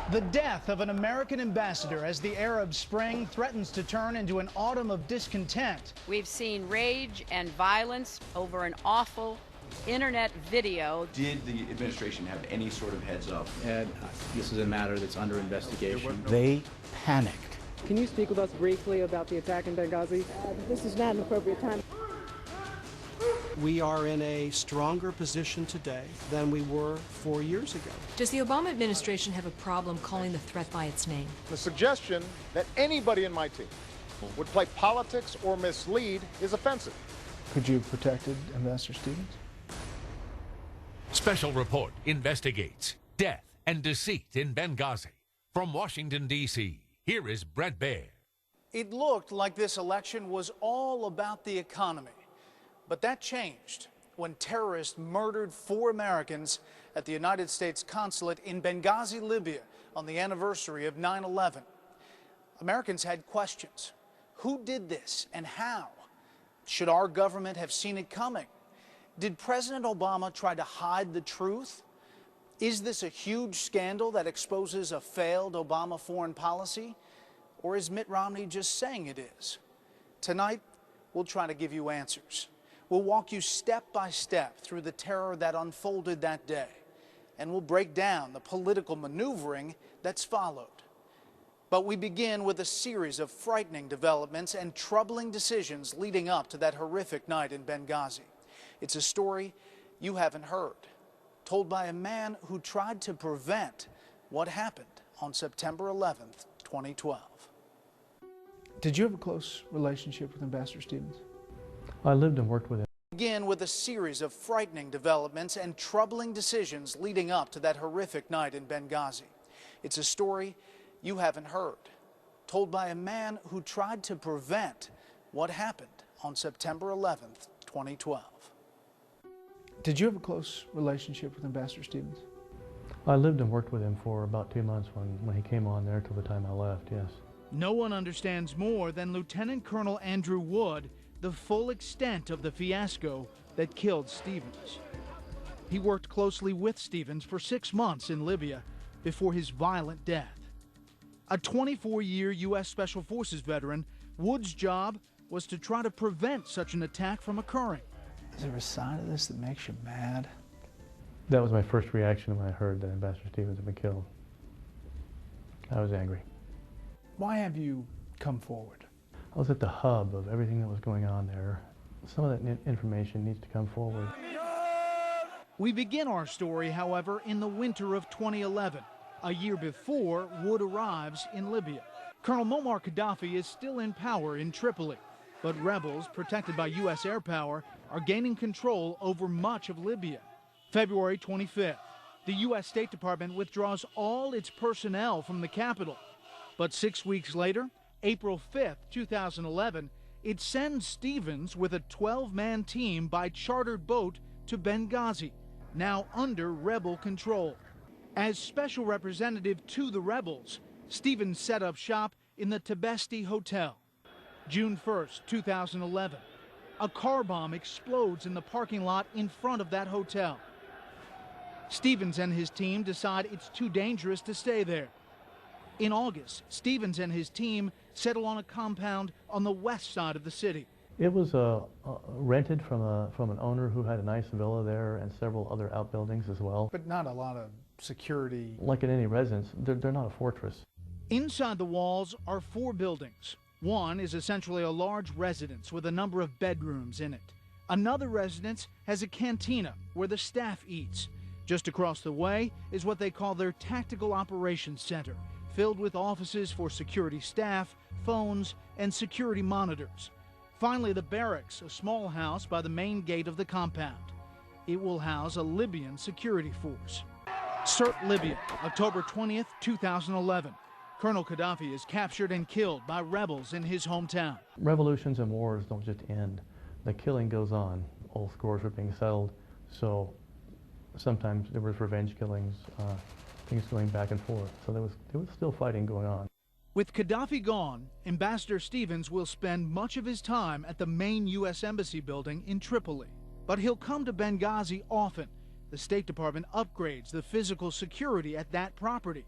The death of an American ambassador as the Arab Spring threatens to turn into an autumn of discontent. We've seen rage and violence over an awful internet video. Did the administration have any sort of heads up? And this is a matter that's under investigation. They panicked. Can you speak with us briefly about the attack in Benghazi? This is not an appropriate time. We are in a stronger position today than we were 4 years ago. Does the Obama administration have a problem calling the threat by its name? The suggestion that anybody in my team would play politics or mislead is offensive. Could you have protected Ambassador Stevens? Special Report investigates death and deceit in Benghazi. From Washington, D.C., here is Bret Baier. It looked like this election was all about the economy. But that changed when terrorists murdered 4 Americans at the United States consulate in Benghazi, Libya, on the anniversary of 9/11. Americans had questions. Who did this and how? Should our government have seen it coming? Did President Obama try to hide the truth? Is this a huge scandal that exposes a failed Obama foreign policy? Or is Mitt Romney just saying it is? Tonight, we'll try to give you answers. We'll walk you step by step through the terror that unfolded that day, and we'll break down the political maneuvering that's followed. But we begin with a series of frightening developments and troubling decisions leading up to that horrific night in Benghazi. It's a story you haven't heard, told by a man who tried to prevent what happened on September 11th, 2012. Did you have a close relationship with Ambassador Stevens? I lived and worked with him. Begin with a series of frightening developments and troubling decisions leading up to that horrific night in Benghazi. It's a story you haven't heard, told by a man who tried to prevent what happened on September 11th, 2012. Did you have a close relationship with Ambassador Stevens? I lived and worked with him for about 2 months when he came on there till the time I left, yes. No one understands more than Lieutenant Colonel Andrew Wood the full extent of the fiasco that killed Stevens. He worked closely with Stevens for 6 months in Libya before his violent death. A 24-year U.S. Special Forces veteran, Wood's job was to try to prevent such an attack from occurring. Is there a side of this that makes you mad? That was my first reaction when I heard that Ambassador Stevens had been killed. I was angry. Why have you come forward? I was at the hub of everything that was going on there. Some of that information needs to come forward. We begin our story, however, in the winter of 2011, a year before Wood arrives in Libya. Colonel Muammar Gaddafi is still in power in Tripoli, but rebels, protected by U.S. air power, are gaining control over much of Libya. February 25th, the U.S. State Department withdraws all its personnel from the capital. But 6 weeks later, April 5th, 2011, it sends Stevens with a 12-man team by chartered boat to Benghazi, now under rebel control. As special representative to the rebels, Stevens set up shop in the Tibesti Hotel. June 1st, 2011, a car bomb explodes in the parking lot in front of that hotel. Stevens and his team decide it's too dangerous to stay there. In August, Stevens and his team settle on a compound on the west side of the city. It was rented from an owner who had a nice villa there and several other outbuildings as well. But not a lot of security. Like in any residence, they're not a fortress. Inside the walls are 4 buildings. One is essentially a large residence with a number of bedrooms in it. Another residence has a cantina where the staff eats. Just across the way is what they call their Tactical Operations Center, filled with offices for security staff, phones, and security monitors. Finally, the barracks, a small house by the main gate of the compound. It will house a Libyan security force. Sirte, Libya, October 20th, 2011. Colonel Gaddafi is captured and killed by rebels in his hometown. Revolutions and wars don't just end. The killing goes on. Old scores are being settled, so sometimes there was revenge killings, things going back and forth. So there was still fighting going on. With Gaddafi gone, Ambassador Stevens will spend much of his time at the main U.S. Embassy building in Tripoli. But he'll come to Benghazi often. The State Department upgrades the physical security at that property.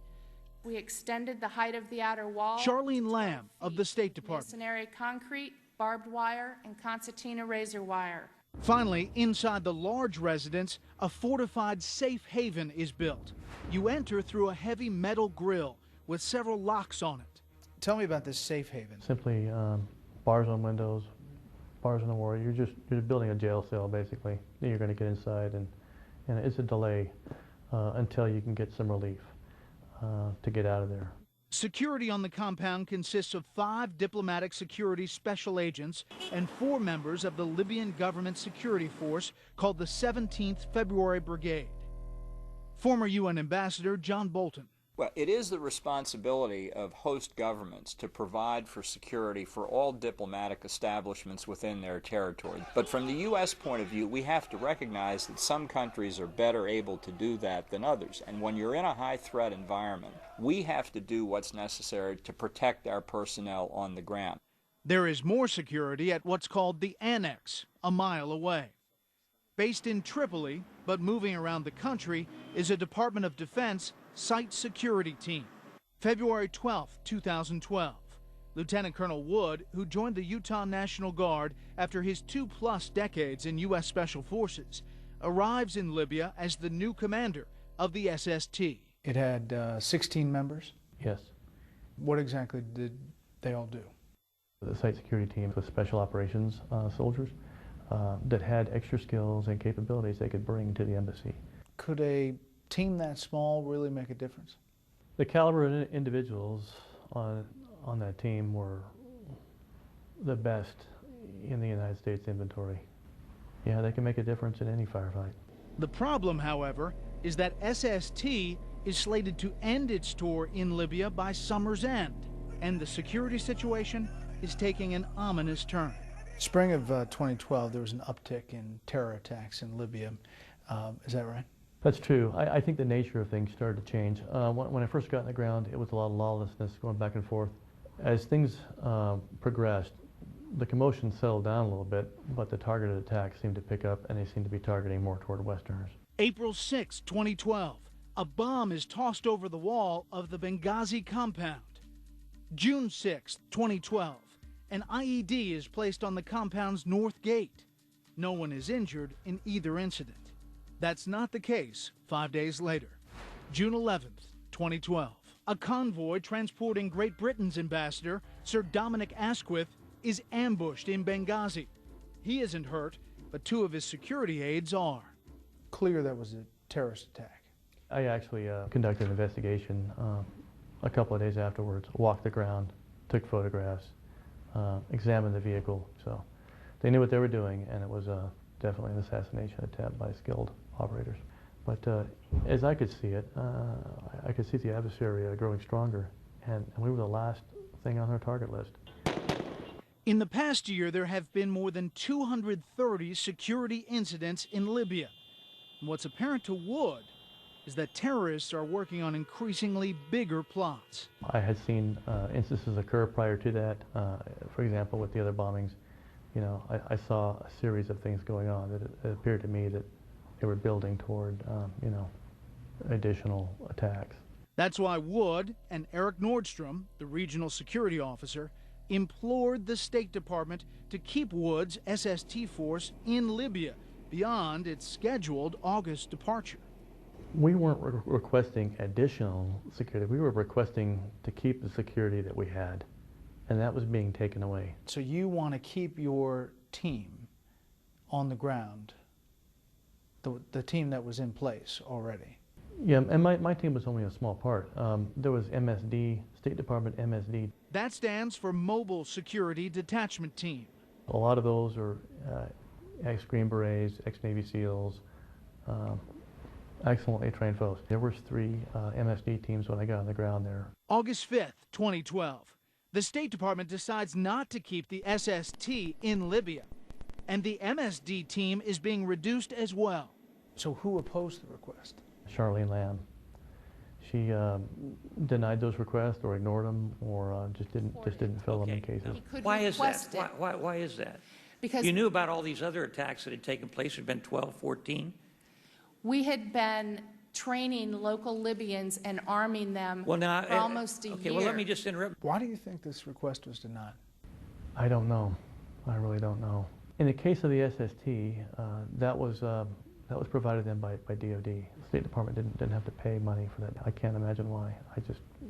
We extended the height of the outer wall. Charlene Lamb of the State Department. Masonry concrete, barbed wire, and concertina razor wire. Finally, inside the large residence, a fortified safe haven is built. You enter through a heavy metal grill with several locks on it. Tell me about this safe haven. Simply bars on windows, bars on the wall. You're building a jail cell, basically. Then you're going to get inside, and it's a delay until you can get some relief to get out of there. Security on the compound consists of 5 diplomatic security special agents and 4 members of the Libyan government security force called the 17th February Brigade. Former UN Ambassador John Bolton. Well, it is the responsibility of host governments to provide for security for all diplomatic establishments within their territory. But from the U.S. point of view, we have to recognize that some countries are better able to do that than others. And when you're in a high-threat environment, we have to do what's necessary to protect our personnel on the ground. There is more security at what's called the Annex, a mile away. Based in Tripoli, but moving around the country, is a Department of Defense site security team. February 12, 2012. Lieutenant Colonel Wood, who joined the Utah National Guard after his 2+ decades in U.S. Special Forces, arrives in Libya as the new commander of the SST. It had 16 members? Yes. What exactly did they all do? The site security team was special operations soldiers that had extra skills and capabilities they could bring to the embassy. Could a team that small really make a difference? The caliber of individuals on that team were the best in the United States inventory. Yeah, they can make a difference in any firefight. The problem, however, is that SST is slated to end its tour in Libya by summer's end, and the security situation is taking an ominous turn. Spring of 2012, there was an uptick in terror attacks in Libya. Is that right? That's true. I think the nature of things started to change. When I first got on the ground, it was a lot of lawlessness going back and forth. As things progressed, the commotion settled down a little bit, but the targeted attacks seemed to pick up, and they seemed to be targeting more toward Westerners. April 6, 2012, a bomb is tossed over the wall of the Benghazi compound. June 6, 2012, an IED is placed on the compound's north gate. No one is injured in either incident. That's not the case 5 days later. June 11th, 2012. A convoy transporting Great Britain's ambassador, Sir Dominic Asquith, is ambushed in Benghazi. He isn't hurt, but 2 of his security aides are. Clear that was a terrorist attack. I actually conducted an investigation a couple of days afterwards, walked the ground, took photographs, examined the vehicle. So they knew what they were doing, and it was definitely an assassination attempt by skilled operators. But as I could see it, I could see the adversary growing stronger, and we were the last thing on their target list. In the past year, there have been more than 230 security incidents in Libya. And what's apparent to Wood is that terrorists are working on increasingly bigger plots. I had seen instances occur prior to that. For example, with the other bombings, you know, I saw a series of things going on that it appeared to me that they were building toward, you know, additional attacks. That's why Wood and Eric Nordstrom, the regional security officer, implored the State Department to keep Wood's SST force in Libya beyond its scheduled August departure. We weren't requesting additional security. We were requesting to keep the security that we had, and that was being taken away. So you want to keep your team on the ground, the team that was in place already? Yeah, and my team was only a small part. There was MSD, State Department MSD. That stands for Mobile Security Detachment Team. A lot of those are ex-Green Berets, ex-Navy SEALs, excellently trained folks. There were 3 MSD teams when I got on the ground there. August 5th, 2012. The State Department decides not to keep the SST in Libya, and the MSD team is being reduced as well. So who opposed the request? Charlene Lamb. She denied those requests or ignored them or just didn't fill them in cases. Why is that? Why is that? Because you knew about all these other attacks that had taken place. There had been 12, 14. We had been training local Libyans and arming them Well, now, for almost a okay, year. well, let me just interrupt. Why do you think this request was denied? I don't know. I really don't know. In the case of the SST, that was provided then by DOD. The State Department didn't have to pay money for that. I can't imagine why.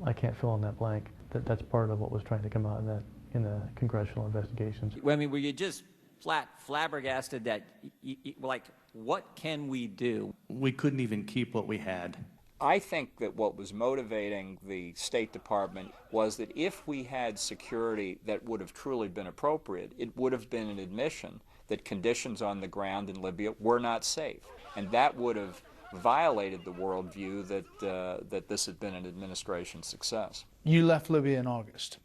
I can't fill in that blank. That's part of what was trying to come out in the congressional investigations. I mean, were you just flabbergasted that, like, what can we do? We couldn't even keep what we had. I think that what was motivating the State Department was that if we had security that would have truly been appropriate, it would have been an admission that conditions on the ground in Libya were not safe. And that would have violated the worldview that this had been an administration success. You left Libya in August,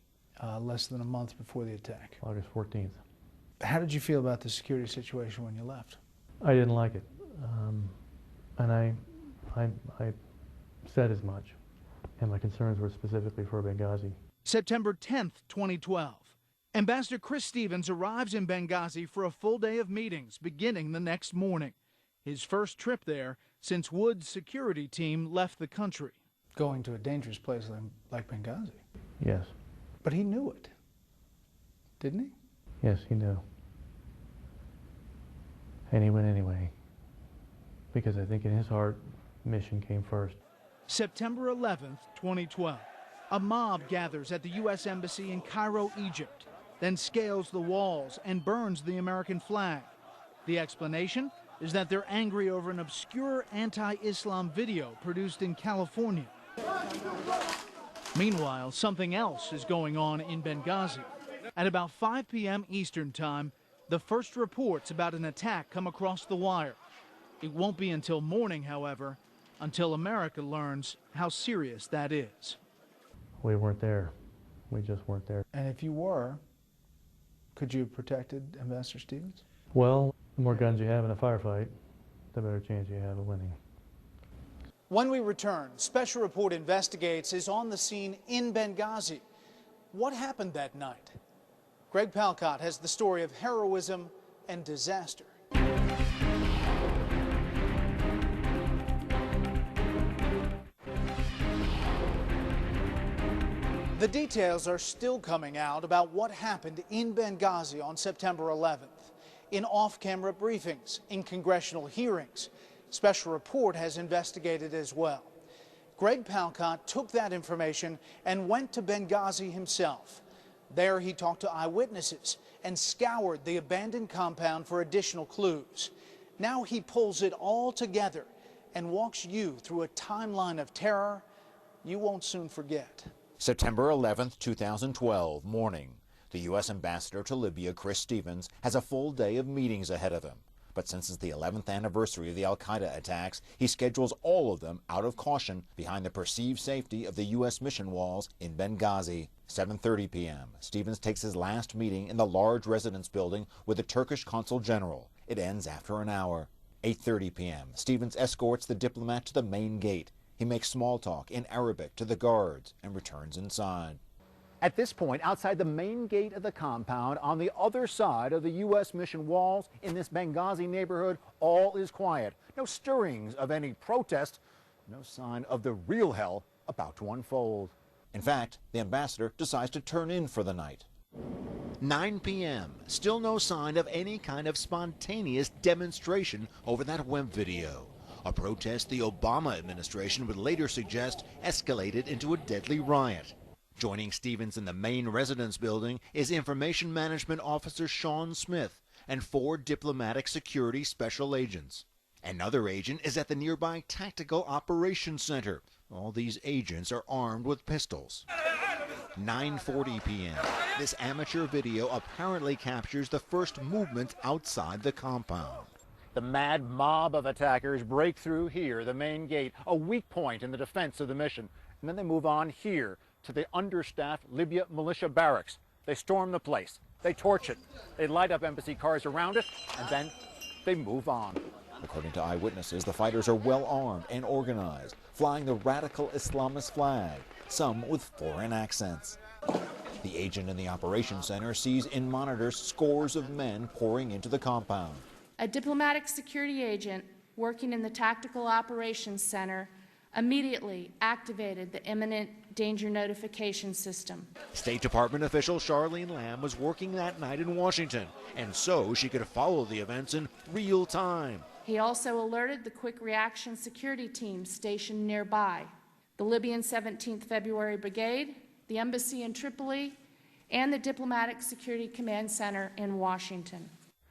less than a month before the attack. August 14th. How did you feel about the security situation when you left? I didn't like it, and I said as much, and my concerns were specifically for Benghazi. September 10th, 2012. Ambassador Chris Stevens arrives in Benghazi for a full day of meetings beginning the next morning. His first trip there since Wood's security team left the country. Going to a dangerous place like Benghazi. Yes. But he knew it, didn't he? Yes, he knew. And he went anyway, because I think in his heart, mission came first. September 11th, 2012. A mob gathers at the U.S. Embassy in Cairo, Egypt, then scales the walls and burns the American flag. The explanation is that they're angry over an obscure anti-Islam video produced in California. Meanwhile, something else is going on in Benghazi. At about 5 p.m. Eastern Time, the first reports about an attack come across the wire. It won't be until morning, however, until America learns how serious that is. We weren't there. We just weren't there. And if you were, could you have protected Ambassador Stevens? Well, the more guns you have in a firefight, the better chance you have of winning. When we return, Special Report Investigates is on the scene in Benghazi. What happened that night? Greg Palcott has the story of heroism and disaster. The details are still coming out about what happened in Benghazi on September 11th. In off-camera briefings, in congressional hearings, Special Report has investigated as well. Greg Palcott took that information and went to Benghazi himself. There he talked to eyewitnesses and scoured the abandoned compound for additional clues. Now he pulls it all together and walks you through a timeline of terror you won't soon forget. September 11th, 2012, morning. The U.S. Ambassador to Libya, Chris Stevens, has a full day of meetings ahead of him. But since it's the 11th anniversary of the al-Qaeda attacks, he schedules all of them out of caution behind the perceived safety of the U.S. mission walls in Benghazi. 7:30 p.m. Stevens takes his last meeting in the large residence building with the Turkish consul general. It ends after an hour. 8:30 p.m. Stevens escorts the diplomat to the main gate. He makes small talk in Arabic to the guards and returns inside. At this point, outside the main gate of the compound, on the other side of the U.S. mission walls in this Benghazi neighborhood, all is quiet. No stirrings of any protest, no sign of the real hell about to unfold. In fact, the ambassador decides to turn in for the night. 9 p.m. Still no sign of any kind of spontaneous demonstration over that web video. A protest the Obama administration would later suggest escalated into a deadly riot. Joining Stevens in the main residence building is Information Management Officer Sean Smith and 4 diplomatic security special agents. Another agent is at the nearby Tactical Operations Center. All these agents are armed with pistols. 9:40 p.m. This amateur video apparently captures the first movement outside the compound. The mad mob of attackers break through here, the main gate, a weak point in the defense of the mission. And then they move on here to the understaffed Libya militia barracks. They storm the place. They torch it. They light up embassy cars around it, and then they move on. According to eyewitnesses, the fighters are well armed and organized, flying the radical Islamist flag, some with foreign accents. The agent in the operations center sees in monitors scores of men pouring into the compound. A diplomatic security agent working in the Tactical Operations Center, immediately activated the imminent danger notification system. State Department official Charlene Lamb was working that night in Washington, and so she could follow the events in real time. He also alerted the quick reaction security team stationed nearby, the Libyan 17th February Brigade, the embassy in Tripoli, and the Diplomatic Security Command Center in Washington.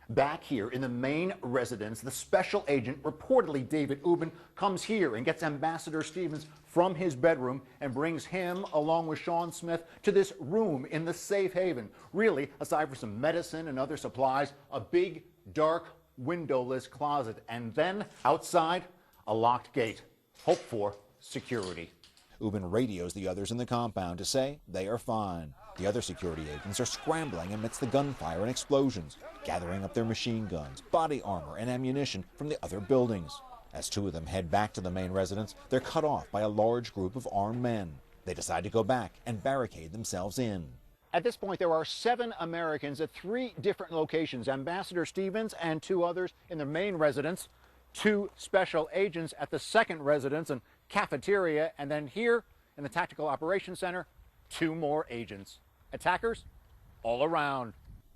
Back here in the main residence, the special agent, reportedly David Ubben, comes here and gets Ambassador Stevens from his bedroom and brings him, along with Sean Smith, to this room in the safe haven. Really, aside from some medicine and other supplies, a big, dark, windowless closet. And then, outside, a locked gate. Hope for security. Ubben radios the others in the compound to say they are fine. The other security agents are scrambling amidst the gunfire and explosions, gathering up their machine guns, body armor, and ammunition from the other buildings. As two of them head back to the main residence, they're cut off by a large group of armed men. They decide to go back and barricade themselves in. At this point, there are 7 Americans at 3 different locations. Ambassador Stevens and 2 others in the main residence, 2 special agents at the second residence and cafeteria, and then here in the Tactical Operations Center, 2 more agents. Attackers all around.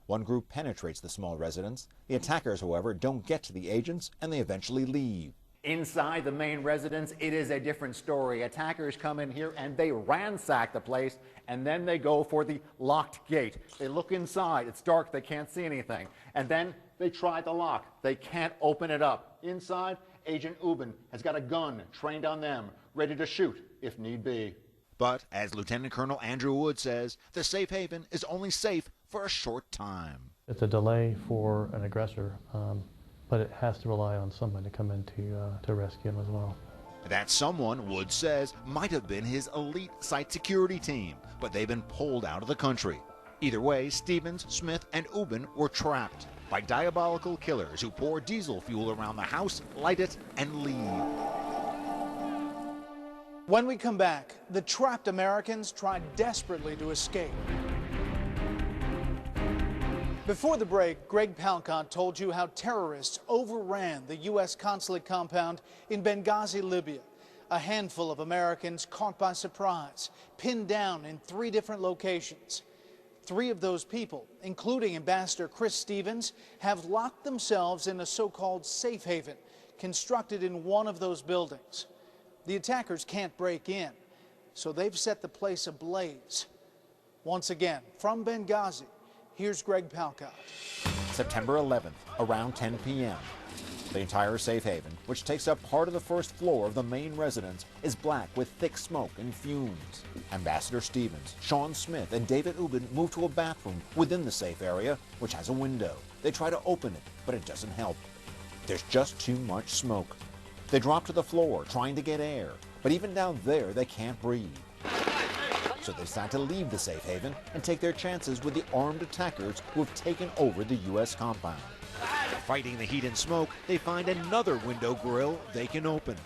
One group penetrates the small residence. The attackers, however, don't get to the agents, and they eventually leave. Inside the main residence, it is a different story. Attackers come in here and they ransack the place, and then they go for the locked gate. They look inside. It's dark. They can't see anything. And then they try the lock. They can't open it up. Inside, Agent Ubben has got a gun trained on them, ready to shoot if need be. But, as Lieutenant Colonel Andrew Wood says, the safe haven is only safe for a short time. It's a delay for an aggressor, but it has to rely on someone to come in to rescue him as well. That someone, Wood says, might have been his elite site security team, but they've been pulled out of the country. Either way, Stevens, Smith, and Ubben were trapped by diabolical killers who pour diesel fuel around the house, light it, and leave. When we come back, the trapped Americans tried desperately to escape. Before the break, Greg Palcott told you how terrorists overran the U.S. consulate compound in Benghazi, Libya. A handful of Americans caught by surprise, pinned down in 3 different locations. 3 of those people, including Ambassador Chris Stevens, have locked themselves in a so-called safe haven constructed in one of those buildings. The attackers can't break in, so they've set the place ablaze. Once again, from Benghazi, here's Greg Palcott. September 11th, around 10 p.m. The entire safe haven, which takes up part of the first floor of the main residence, is black with thick smoke and fumes. Ambassador Stevens, Sean Smith, and David Ubben move to a bathroom within the safe area, which has a window. They try to open it, but it doesn't help. There's just too much smoke. They drop to the floor, trying to get air, but even down there, they can't breathe. So they decide to leave the safe haven and take their chances with the armed attackers who have taken over the U.S. compound. Fighting the heat and smoke, they find another window grill they can open.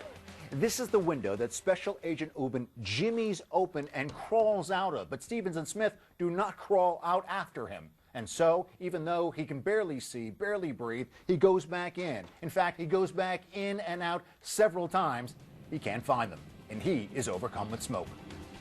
This is the window that Special Agent Ubben jimmies open and crawls out of, but Stevens and Smith do not crawl out after him. And so, even though he can barely see, barely breathe, he goes back in. In fact, he goes back in and out several times. He can't find them, and he is overcome with smoke.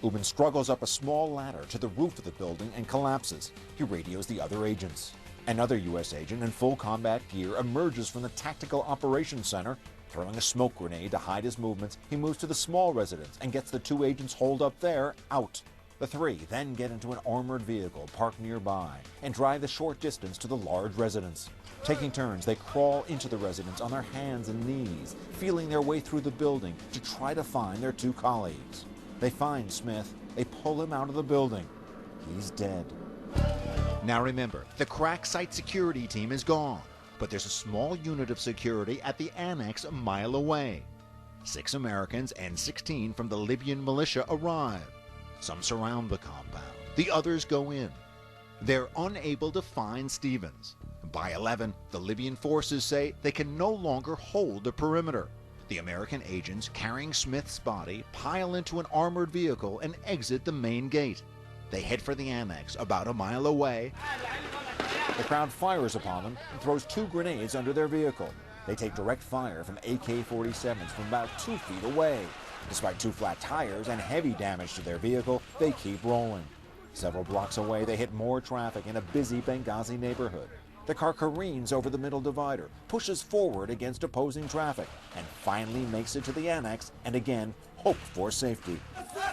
Ubben struggles up a small ladder to the roof of the building and collapses. He radios the other agents. Another U.S. agent in full combat gear emerges from the Tactical Operations Center. Throwing a smoke grenade to hide his movements, he moves to the small residence and gets the 2 agents holed up there out. The 3 then get into an armored vehicle parked nearby and drive the short distance to the large residence. Taking turns, they crawl into the residence on their hands and knees, feeling their way through the building to try to find their 2 colleagues. They find Smith. They pull him out of the building. He's dead. Now remember, the crack site security team is gone, but there's a small unit of security at the annex a mile away. 6 Americans and 16 from the Libyan militia arrive. Some surround the compound. The others go in. They're unable to find Stevens. By 11, the Libyan forces say they can no longer hold the perimeter. The American agents carrying Smith's body pile into an armored vehicle and exit the main gate. They head for the annex about a mile away. The crowd fires upon them and throws 2 grenades under their vehicle. They take direct fire from AK-47s from about 2 feet away. Despite 2 flat tires and heavy damage to their vehicle, they keep rolling. Several blocks away, they hit more traffic in a busy Benghazi neighborhood. The car careens over the middle divider, pushes forward against opposing traffic, and finally makes it to the annex and again hoped for safety.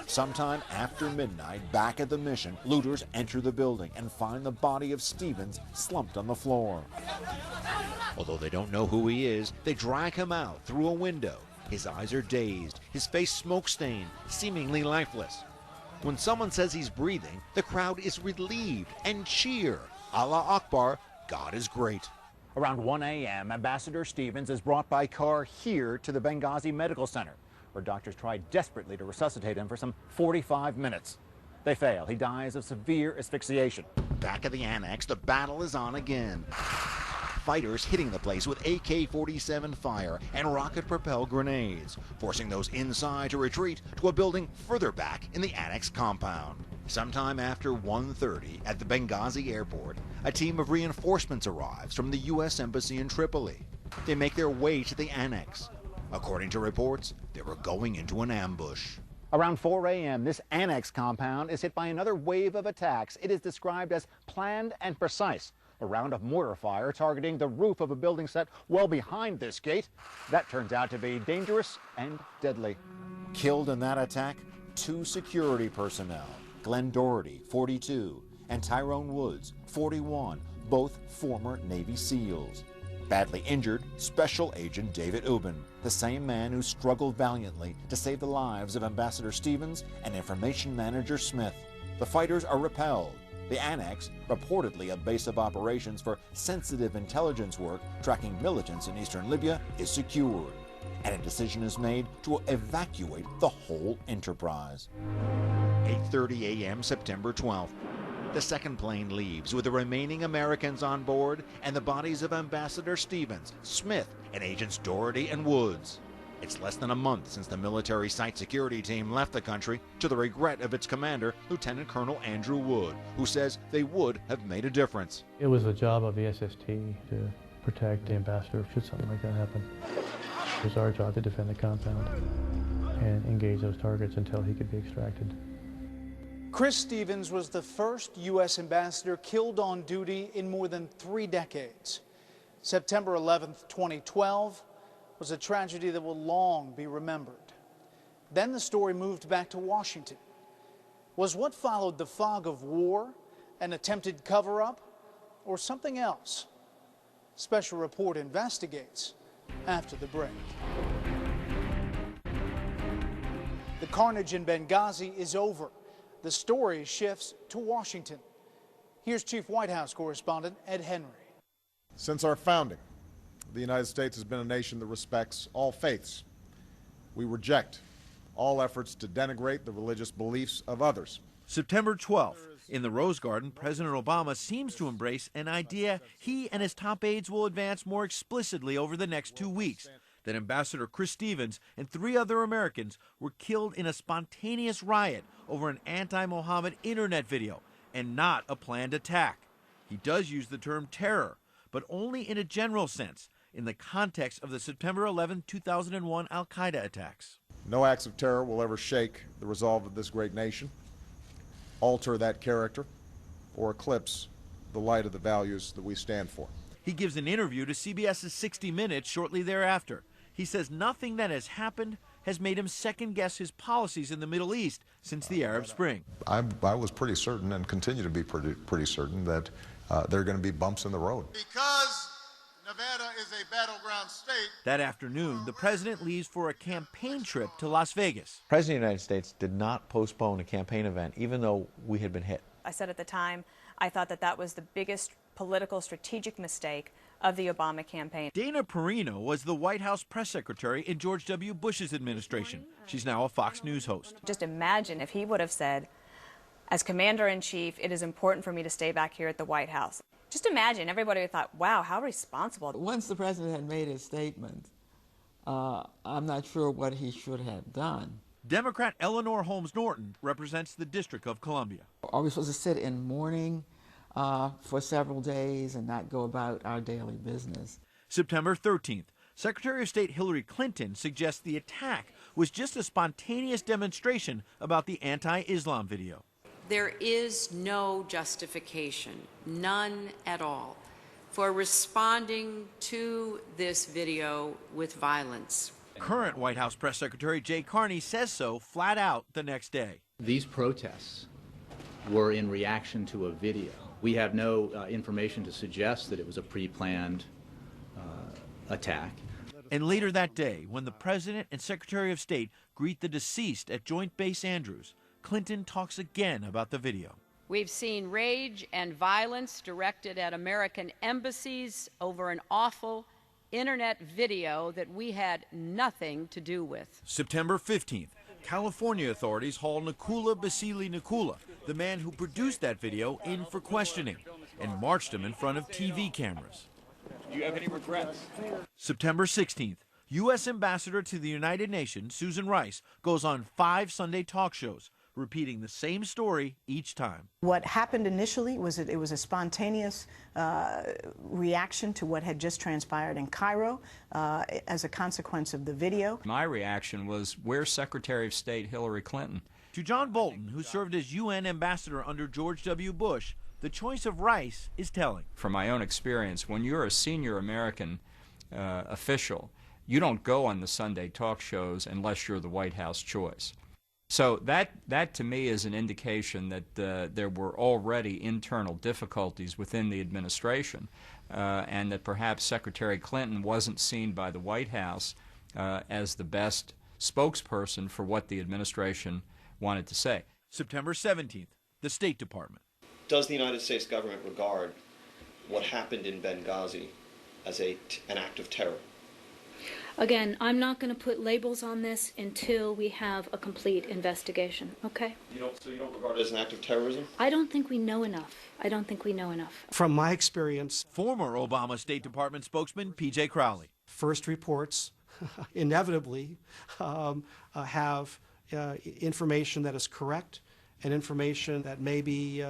Sometime after midnight, back at the mission, looters enter the building and find the body of Stevens slumped on the floor. Although they don't know who he is, they drag him out through a window. His eyes are dazed, his face smoke-stained, seemingly lifeless. When someone says he's breathing, the crowd is relieved and cheer. Allah Akbar, God is great. Around 1 a.m., Ambassador Stevens is brought by car here to the Benghazi Medical Center, where doctors try desperately to resuscitate him for some 45 minutes. They fail. He dies of severe asphyxiation. Back at the annex, the battle is on again. Fighters hitting the place with AK-47 fire and rocket-propelled grenades, forcing those inside to retreat to a building further back in the annex compound. Sometime after 1:30 at the Benghazi airport, a team of reinforcements arrives from the U.S. Embassy in Tripoli. They make their way to the annex. According to reports, they were going into an ambush. Around 4 a.m., this annex compound is hit by another wave of attacks. It is described as planned and precise. A round of mortar fire targeting the roof of a building set well behind this gate. That turns out to be dangerous and deadly. Killed in that attack, 2 security personnel, Glenn Doherty, 42, and Tyrone Woods, 41, both former Navy SEALs. Badly injured, Special Agent David Ubben, the same man who struggled valiantly to save the lives of Ambassador Stevens and Information Manager Smith. The fighters are repelled. The annex, reportedly a base of operations for sensitive intelligence work tracking militants in eastern Libya, is secured, and a decision is made to evacuate the whole enterprise. 8:30 a.m. September 12th. The second plane leaves with the remaining Americans on board and the bodies of Ambassador Stevens, Smith, and Agents Doherty and Woods. It's less than a month since the military site security team left the country, to the regret of its commander, Lieutenant Colonel Andrew Wood, who says they would have made a difference. It was the job of the SST to protect the ambassador should something like that happen. It was our job to defend the compound and engage those targets until he could be extracted. Chris Stevens was the first U.S. ambassador killed on duty in more than 3 decades. September 11th, 2012 was a tragedy that will long be remembered. Then the story moved back to Washington. Was what followed the fog of war, an attempted cover-up, or something else? Special Report investigates after the break. The carnage in Benghazi is over. The story shifts to Washington. Here's Chief White House correspondent Ed Henry. Since our founding, the United States has been a nation that respects all faiths. We reject all efforts to denigrate the religious beliefs of others. September 12th, in the Rose Garden, President Obama seems to embrace an idea he and his top aides will advance more explicitly over the next 2 weeks, that Ambassador Chris Stevens and 3 other Americans were killed in a spontaneous riot over an anti-Mohammed internet video and not a planned attack. He does use the term terror, but only in a general sense, in the context of the September 11, 2001 al-Qaeda attacks. No acts of terror will ever shake the resolve of this great nation, alter that character, or eclipse the light of the values that we stand for. He gives an interview to CBS's 60 Minutes shortly thereafter. He says nothing that has happened has made him second-guess his policies in the Middle East since the Arab Spring. I was pretty certain, and continue to be pretty certain, that there are going to be bumps in the road. Because Nevada is a battleground state. That afternoon, the president leaves for a campaign trip to Las Vegas. The President of the United States did not postpone a campaign event, even though we had been hit. I said at the time, I thought that that was the biggest political strategic mistake of the Obama campaign. Dana Perino was the White House press secretary in George W. Bush's administration. She's now a Fox News host. Just imagine if he would have said, as commander-in-chief, it is important for me to stay back here at the White House. Just imagine, everybody thought, wow, how responsible. Once the president had made his statement, I'm not sure what he should have done. Democrat Eleanor Holmes Norton represents the District of Columbia. Are we supposed to sit in mourning for several days and not go about our daily business? September 13th, Secretary of State Hillary Clinton suggests the attack was just a spontaneous demonstration about the anti-Islam video. There is no justification, none at all, for responding to this video with violence. Current White House Press Secretary Jay Carney says so flat out the next day. These protests were in reaction to a video. We have no information to suggest that it was a pre-planned attack. And later that day, when the President and Secretary of State greet the deceased at Joint Base Andrews, Clinton talks again about the video. We've seen rage and violence directed at American embassies over an awful internet video that we had nothing to do with. September 15th, California authorities haul Nakula Basili Nakula, the man who produced that video, in for questioning and marched him in front of TV cameras. Do you have any regrets? September 16th, U.S. Ambassador to the United Nations, Susan Rice, goes on 5 Sunday talk shows, repeating the same story each time. What happened initially was it was a spontaneous reaction to what had just transpired in Cairo as a consequence of the video. My reaction was, where's Secretary of State Hillary Clinton? To John Bolton, who served as UN ambassador under George W. Bush, the choice of Rice is telling. From my own experience, when you're a senior American official, you don't go on the Sunday talk shows unless you're the White House choice. So that to me is an indication that there were already internal difficulties within the administration, and that perhaps Secretary Clinton wasn't seen by the White House as the best spokesperson for what the administration wanted to say. September 17th, the State Department. Does the United States government regard what happened in Benghazi as an act of terror? Again, I'm not going to put labels on this until we have a complete investigation, okay? So you don't regard it as an act of terrorism? I don't think we know enough. I don't think we know enough. From my experience, former Obama State Department spokesman P.J. Crowley. First reports inevitably have information that is correct and information that may be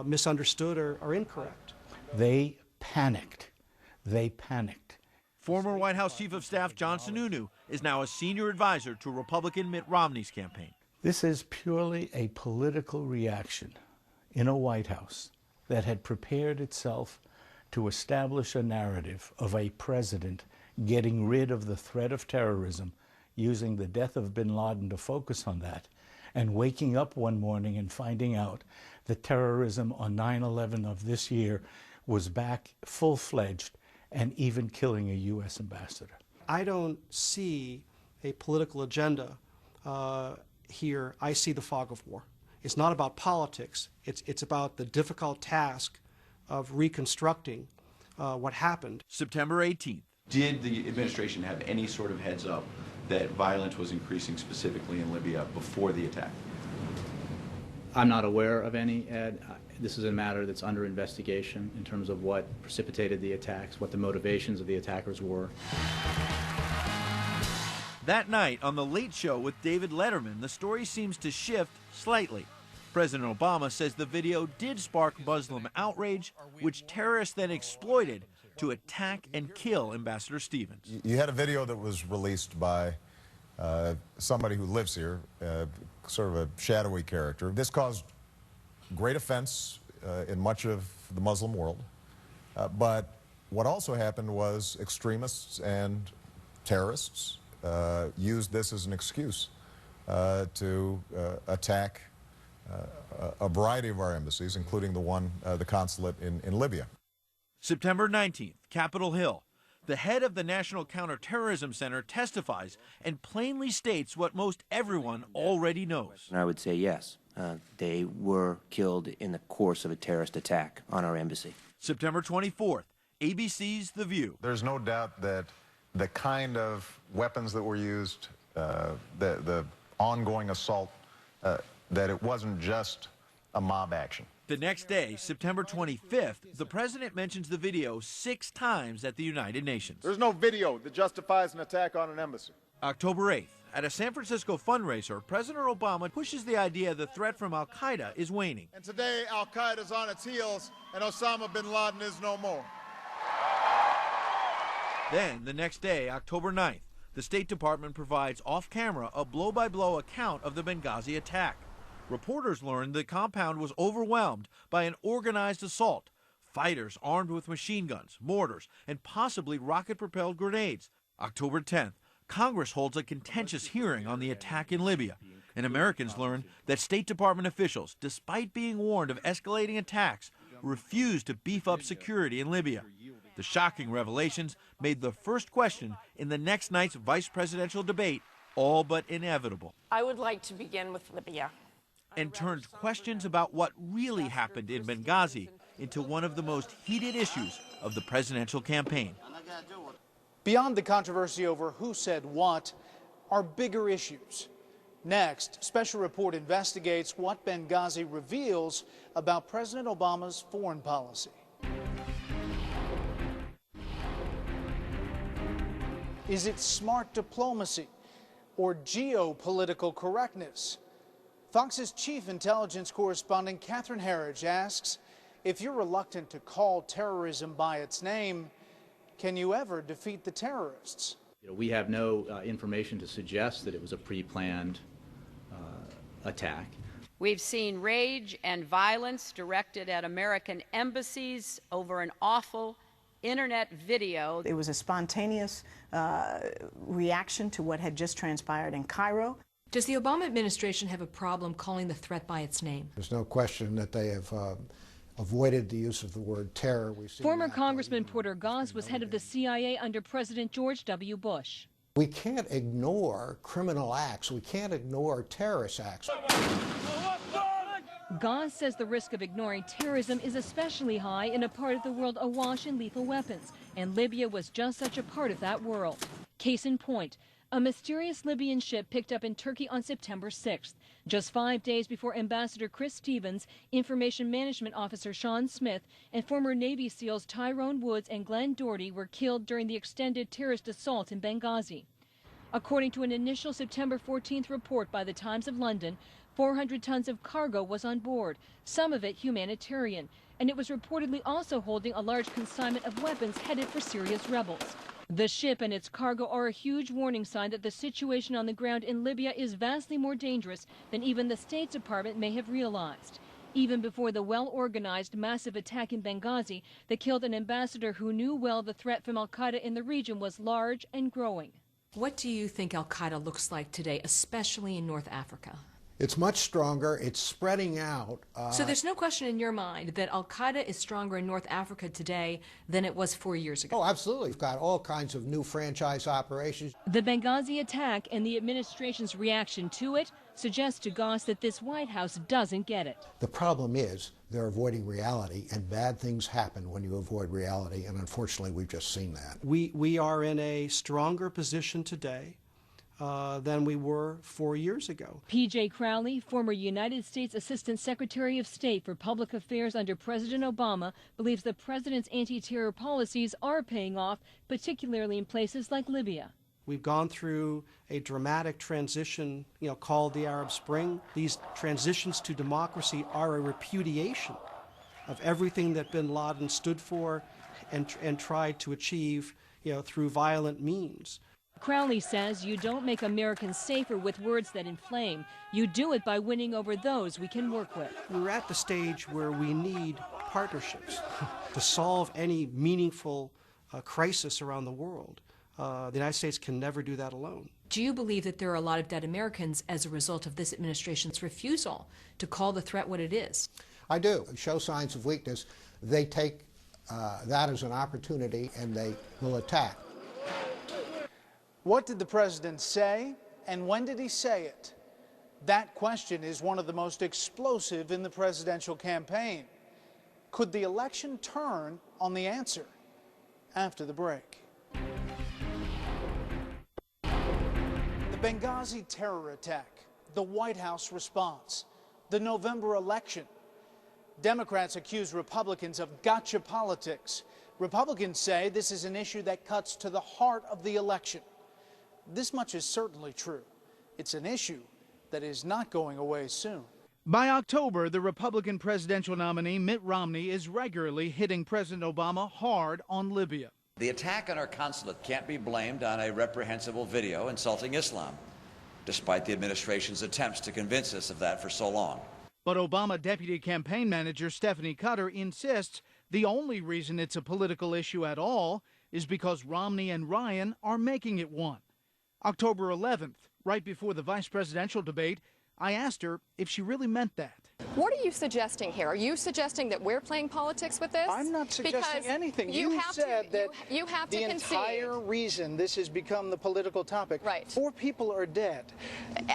misunderstood or incorrect. They panicked. They panicked. Former White House Chief of Staff John Sununu is now a senior advisor to Republican Mitt Romney's campaign. This is purely a political reaction in a White House that had prepared itself to establish a narrative of a president getting rid of the threat of terrorism, using the death of bin Laden to focus on that, and waking up one morning and finding out that terrorism on 9/11 of this year was back full-fledged and even killing a U.S. ambassador. I don't see a political agenda here. I see the fog of war. It's not about politics. It's about the difficult task of reconstructing what happened. September 18th. Did the administration have any sort of heads up that violence was increasing specifically in Libya before the attack? I'm not aware of any, Ed. This is a matter that's under investigation in terms of what precipitated the attacks, what the motivations of the attackers were. That night on The Late Show with David Letterman, the story seems to shift slightly. President Obama says the video did spark Muslim outrage, which terrorists then exploited to attack and kill Ambassador Stevens. You had a video that was released by somebody who lives here, sort of a shadowy character. This caused great offense in much of the Muslim world. But what also happened was extremists and terrorists used this as an excuse to attack a variety of our embassies, including the consulate in Libya. September 19th, Capitol Hill. The head of the National Counterterrorism Center testifies and plainly states what most everyone already knows. I would say yes. They were killed in the course of a terrorist attack on our embassy. September 24th, ABC's The View. There's no doubt that the kind of weapons that were used, the ongoing assault, that it wasn't just a mob action. The next day, September 25th, the president mentions the video 6 times at the United Nations. There's no video that justifies an attack on an embassy. October 8th, at a San Francisco fundraiser, President Obama pushes the idea the threat from al-Qaeda is waning. And today, al-Qaeda is on its heels, and Osama bin Laden is no more. Then, the next day, October 9th, the State Department provides off-camera a blow-by-blow account of the Benghazi attack. Reporters learned the compound was overwhelmed by an organized assault. Fighters armed with machine guns, mortars, and possibly rocket-propelled grenades. October 10th, Congress holds a contentious hearing on the attack in Libya, and Americans learn that State Department officials, despite being warned of escalating attacks, refused to beef up security in Libya. The shocking revelations made the first question in the next night's vice presidential debate all but inevitable. I would like to begin with Libya. And turned questions about what really happened in Benghazi into one of the most heated issues of the presidential campaign. Beyond the controversy over who said what are bigger issues. Next, Special Report investigates what Benghazi reveals about President Obama's foreign policy. Is it smart diplomacy or geopolitical correctness? Fox's chief intelligence correspondent Catherine Herridge asks, if you're reluctant to call terrorism by its name, can you ever defeat the terrorists? We have no information to suggest that it was a pre-planned attack. We've seen rage and violence directed at American embassies over an awful internet video. It was a spontaneous reaction to what had just transpired in Cairo. Does the Obama administration have a problem calling the threat by its name? There's no question that they have avoided the use of the word terror. Former Congressman Porter Goss was head of the CIA under President George W. Bush. We can't ignore criminal acts. We can't ignore terrorist acts. Goss says the risk of ignoring terrorism is especially high in a part of the world awash in lethal weapons, and Libya was just such a part of that world. Case in point, a mysterious Libyan ship picked up in Turkey on September 6th, just 5 days before Ambassador Chris Stevens, Information Management Officer Sean Smith, and former Navy SEALs Tyrone Woods and Glenn Doherty were killed during the extended terrorist assault in Benghazi. According to an initial September 14th report by the Times of London, 400 tons of cargo was on board, some of it humanitarian, and it was reportedly also holding a large consignment of weapons headed for Syria's rebels. The ship and its cargo are a huge warning sign that the situation on the ground in Libya is vastly more dangerous than even the State Department may have realized. Even before the well-organized massive attack in Benghazi that killed an ambassador who knew well the threat from al-Qaeda in the region was large and growing. What do you think al-Qaeda looks like today, especially in North Africa? It's much stronger. It's spreading out. So there's no question in your mind that al-Qaeda is stronger in North Africa today than it was 4 years ago? Oh, absolutely. We've got all kinds of new franchise operations. The Benghazi attack and the administration's reaction to it suggests to Goss that this White House doesn't get it. The problem is they're avoiding reality, and bad things happen when you avoid reality, and unfortunately we've just seen that. We are in a stronger position today than we were 4 years ago. P.J. Crowley, former United States Assistant Secretary of State for Public Affairs under President Obama, believes the president's anti-terror policies are paying off, particularly in places like Libya. We've gone through a dramatic transition, called the Arab Spring. These transitions to democracy are a repudiation of everything that bin Laden stood for and tried to achieve, through violent means. Crowley says you don't make Americans safer with words that inflame. You do it by winning over those we can work with. We're at the stage where we need partnerships to solve any meaningful crisis around the world. The United States can never do that alone. Do you believe that there are a lot of dead Americans as a result of this administration's refusal to call the threat what it is? I do. Show signs of weakness. They take that as an opportunity and they will attack. What did the president say, and when did he say it? That question is one of the most explosive in the presidential campaign. Could the election turn on the answer? After the break. The Benghazi terror attack, the White House response, the November election. Democrats accuse Republicans of gotcha politics. Republicans say this is an issue that cuts to the heart of the election. This much is certainly true. It's an issue that is not going away soon. By October, the Republican presidential nominee Mitt Romney is regularly hitting President Obama hard on Libya. The attack on our consulate can't be blamed on a reprehensible video insulting Islam, despite the administration's attempts to convince us of that for so long. But Obama Deputy Campaign Manager Stephanie Cutter insists the only reason it's a political issue at all is because Romney and Ryan are making it one. October 11th, right before the vice presidential debate, I asked her if she really meant that. What are you suggesting here? Are you suggesting that we're playing politics with this? I'm not suggesting anything. You said that you have to the concede. entire reason this has become the political topic. Right. 4 people are dead.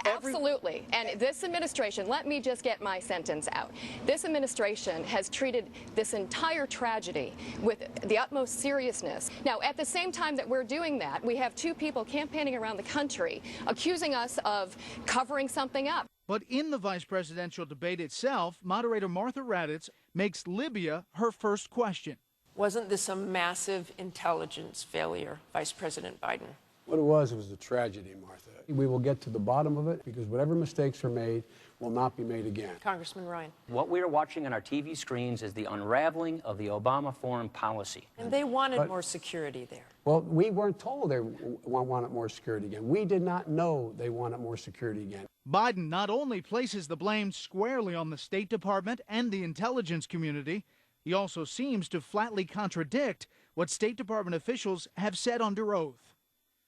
Absolutely. And this administration, let me just get my sentence out. This administration has treated this entire tragedy with the utmost seriousness. Now, at the same time that we're doing that, we have 2 people campaigning around the country accusing us of covering something up. But in the vice presidential debate itself, moderator Martha Raddatz makes Libya her first question. Wasn't this a massive intelligence failure, Vice President Biden? What it was a tragedy, Martha. We will get to the bottom of it because whatever mistakes are made will not be made again. Congressman Ryan. What we are watching on our TV screens is the unraveling of the Obama foreign policy. And they wanted more security there. Well, we weren't told they wanted more security again. We did not know they wanted more security again. Biden not only places the blame squarely on the State Department and the intelligence community, he also seems to flatly contradict what State Department officials have said under oath.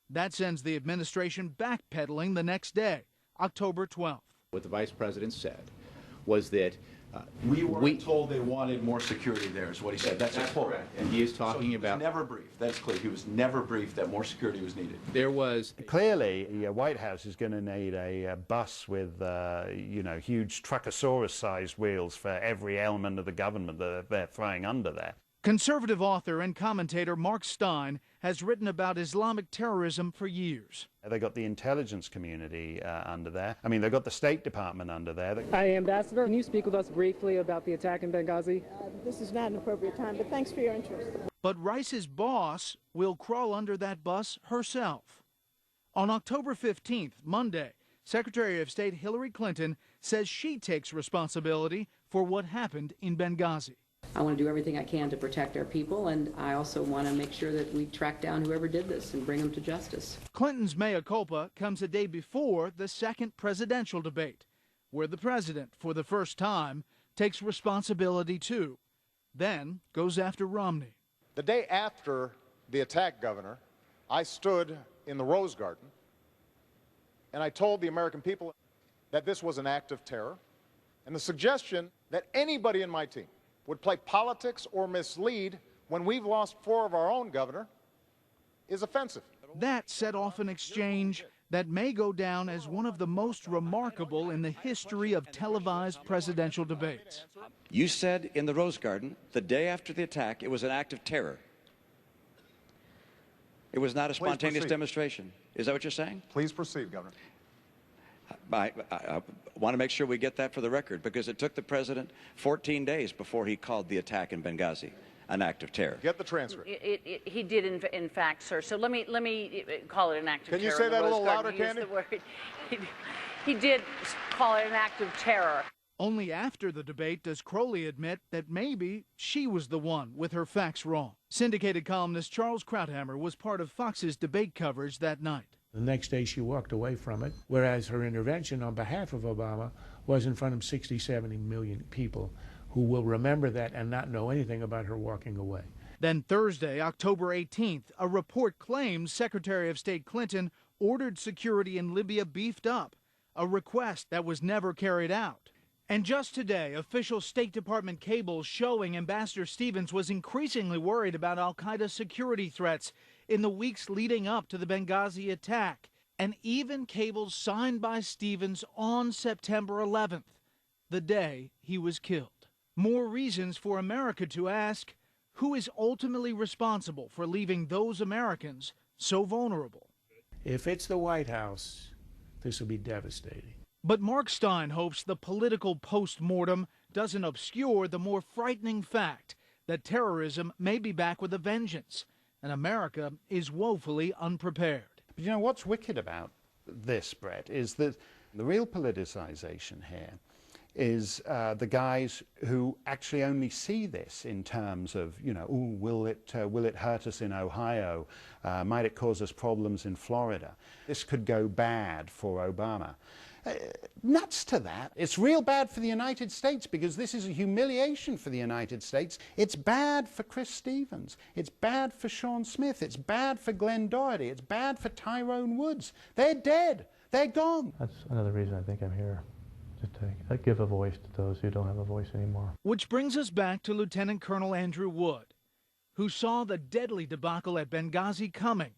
That sends the administration backpedaling the next day, October 12th. What the vice president said was that we weren't told they wanted more security there, is what he said. That's a quote. correct. And he is talking about. He was never briefed. That's clear. He was never briefed that more security was needed. There was. Clearly, the White House is going to need a bus with, huge Truckosaurus-sized wheels for every element of the government that they're throwing under that. Conservative author and commentator Mark Stein has written about Islamic terrorism for years. They got the intelligence community under there. I mean, they've got the State Department under there. Hi, Ambassador. Can you speak with us briefly about the attack in Benghazi? This is not an appropriate time, but thanks for your interest. But Rice's boss will crawl under that bus herself. On October 15th, Monday, Secretary of State Hillary Clinton says she takes responsibility for what happened in Benghazi. I want to do everything I can to protect our people, and I also want to make sure that we track down whoever did this and bring them to justice. Clinton's mea culpa comes a day before the second presidential debate, where the president, for the first time, takes responsibility too, then goes after Romney. The day after the attack, Governor, I stood in the Rose Garden and I told the American people that this was an act of terror, and the suggestion that anybody in my team would play politics or mislead when we've lost 4 of our own, Governor, is offensive. That set off an exchange that may go down as one of the most remarkable in the history of televised presidential debates. You said in the Rose Garden, the day after the attack, it was an act of terror. It was not a spontaneous demonstration. Is that what you're saying? Please proceed, Governor. I want to make sure we get that for the record, because it took the president 14 days before he called the attack in Benghazi an act of terror. Get the transcript. He did, in fact, sir. So let me call it an act of terror. Can you say that a little louder, Candy? He did call it an act of terror. Only after the debate does Crowley admit that maybe she was the one with her facts wrong. Syndicated columnist Charles Krauthammer was part of Fox's debate coverage that night. The next day she walked away from it, whereas her intervention on behalf of Obama was in front of 60, 70 million people who will remember that and not know anything about her walking away. Then Thursday, October 18th, a report claims Secretary of State Clinton ordered security in Libya beefed up, a request that was never carried out. And just today, official State Department cables showing Ambassador Stevens was increasingly worried about al-Qaeda security threats in the weeks leading up to the Benghazi attack, and even cables signed by Stevens on September 11th, the day he was killed. More reasons for America to ask, who is ultimately responsible for leaving those Americans so vulnerable? If it's the White House, this will be devastating. But Mark Stein hopes the political post-mortem doesn't obscure the more frightening fact that terrorism may be back with a vengeance, and America is woefully unprepared. But you know what's wicked about this, Bret, is that the real politicization here is the guys who actually only see this in terms of, you know, ooh, will it hurt us in Ohio? Might it cause us problems in Florida? This could go bad for Obama. Nuts to that. It's real bad for the United States because this is a humiliation for the United States. It's bad for Chris Stevens. It's bad for Sean Smith. It's bad for Glenn Doherty. It's bad for Tyrone Woods. They're dead. They're gone. That's another reason I think I'm here, just to give a voice to those who don't have a voice anymore. Which brings us back to Lieutenant Colonel Andrew Wood, who saw the deadly debacle at Benghazi coming.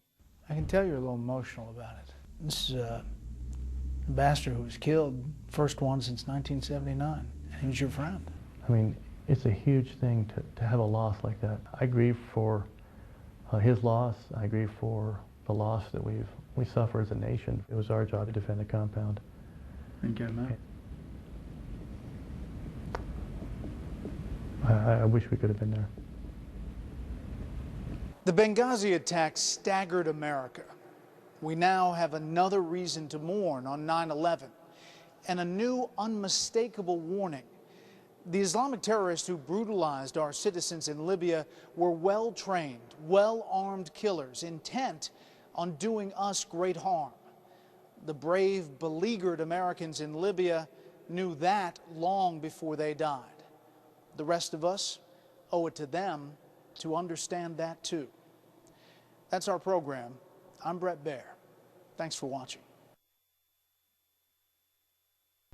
I can tell you're a little emotional about it. This is a ambassador who was killed, first one since 1979, and he was your friend. I mean, it's a huge thing to have a loss like that. I grieve for his loss. I grieve for the loss that we suffer as a nation. It was our job to defend the compound. And get him out. I wish we could have been there. The Benghazi attack staggered America. We now have another reason to mourn on 9/11 and a new unmistakable warning. The Islamic terrorists who brutalized our citizens in Libya were well-trained, well-armed killers intent on doing us great harm. The brave, beleaguered Americans in Libya knew that long before they died. The rest of us owe it to them to understand that too. That's our program. I'm Bret Baier. Thanks for watching.